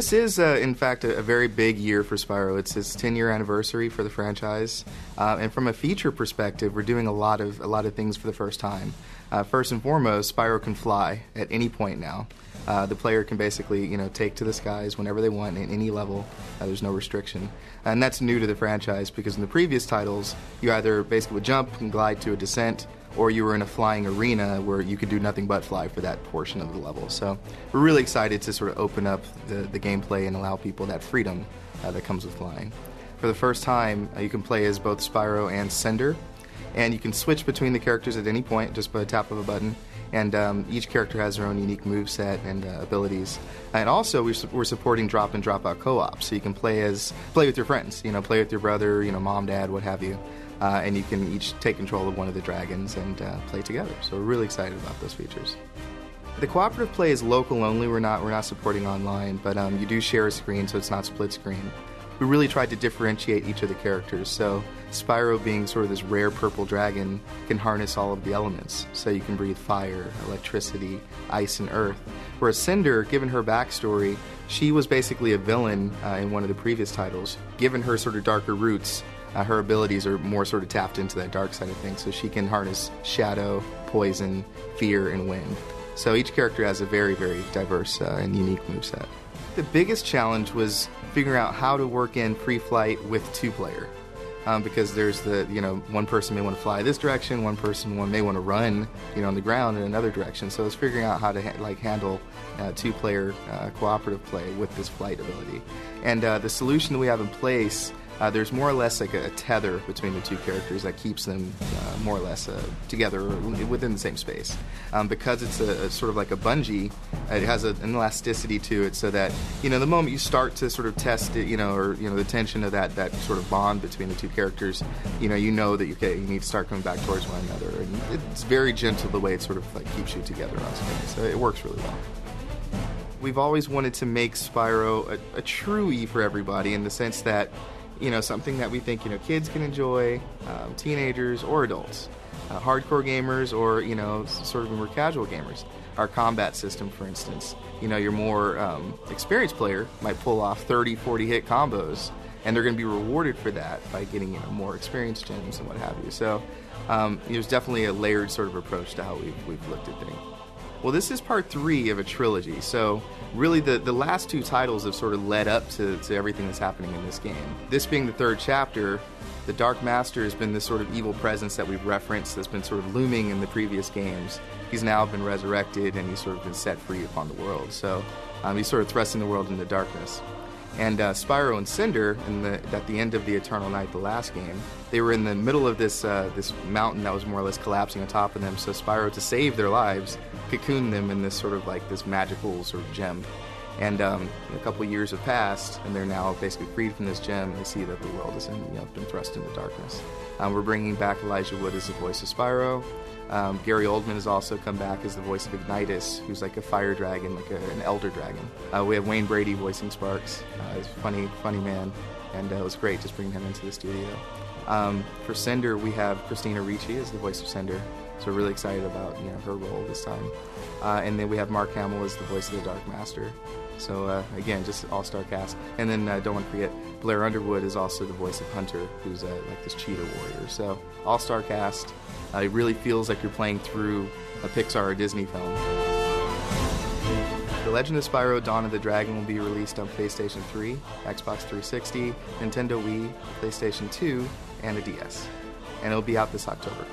This is, in fact, a very big year for Spyro. It's its 10-year anniversary for the franchise, and from a feature perspective, we're doing a lot of things for the first time. First and foremost, Spyro can fly at any point now. The player can basically, take to the skies whenever they want at any level. There's no restriction, and that's new to the franchise because in the previous titles, you either basically would jump and glide to a descent, or you were in a flying arena where you could do nothing but fly for that portion of the level. So we're really excited to sort of open up the gameplay and allow people that freedom that comes with flying. For the first time, you can play as both Spyro and Cynder, and you can switch between the characters at any point just by a tap of a button. And each character has their own unique moveset and abilities. And also, we're supporting drop and drop out co-op, so you can play with your friends. Play with your brother, mom, dad, what have you. And you can each take control of one of the dragons and play together. So we're really excited about those features. The cooperative play is local only. We're not supporting online, but you do share a screen, so it's not split screen. We really tried to differentiate each of the characters. So Spyro, being sort of this rare purple dragon, can harness all of the elements. So you can breathe fire, electricity, ice, and earth. Whereas Cynder, given her backstory, she was basically a villain in one of the previous titles. Given her sort of darker roots, her abilities are more sort of tapped into that dark side of things. So she can harness shadow, poison, fear, and wind. So each character has a very, very diverse and unique moveset. The biggest challenge was figuring out how to work in pre-flight with two-player. Because there's one person may want to fly this direction, one person may want to run, on the ground in another direction. So it's figuring out how to handle two-player cooperative play with this flight ability. And the solution that we have in place, there's more or less like a tether between the two characters that keeps them more or less together within the same space. Because it's a sort of like a bungee, it has an elasticity to it so that, the moment you start to sort of test it, or the tension of that sort of bond between the two characters, you know that you need to start coming back towards one another. And it's very gentle the way it sort of like keeps you together on screen. So it works really well. We've always wanted to make Spyro a true E for everybody in the sense that something that we think, kids can enjoy, teenagers or adults, hardcore gamers or, sort of more casual gamers. Our combat system, for instance, your more experienced player might pull off 30, 40 hit combos, and they're going to be rewarded for that by getting, more experience gems and what have you. So there's definitely a layered sort of approach to how we've looked at things. Well, this is part 3 of a trilogy, so really the last 2 titles have sort of led up to everything that's happening in this game. This being the 3rd chapter, the Dark Master has been this sort of evil presence that we've referenced that's been sort of looming in the previous games. He's now been resurrected and he's sort of been set free upon the world, so he's sort of thrusting the world into darkness. And Spyro and Cynder, at the end of the Eternal Night, the last game, they were in the middle of this mountain that was more or less collapsing on top of them. So Spyro, to save their lives, cocooned them in this sort of like this magical sort of gem. And a couple of years have passed, and they're now basically freed from this gem. They see that the world has been thrust into darkness. We're bringing back Elijah Wood as the voice of Spyro. Gary Oldman has also come back as the voice of Ignitus, who's like a fire dragon, like an elder dragon. We have Wayne Brady voicing Sparks. He's a funny man, and it was great just bringing him into the studio. For Cynder, we have Christina Ricci as the voice of Cynder, so we're really excited about her role this time. And then we have Mark Hamill as the voice of the Dark Master. So again, just all-star cast. And then don't want to forget, Blair Underwood is also the voice of Hunter, who's like this cheetah warrior. So all-star cast. It really feels like you're playing through a Pixar or Disney film. The Legend of Spyro Dawn of the Dragon will be released on PlayStation 3, Xbox 360, Nintendo Wii, PlayStation 2, and a DS. And it'll be out this October.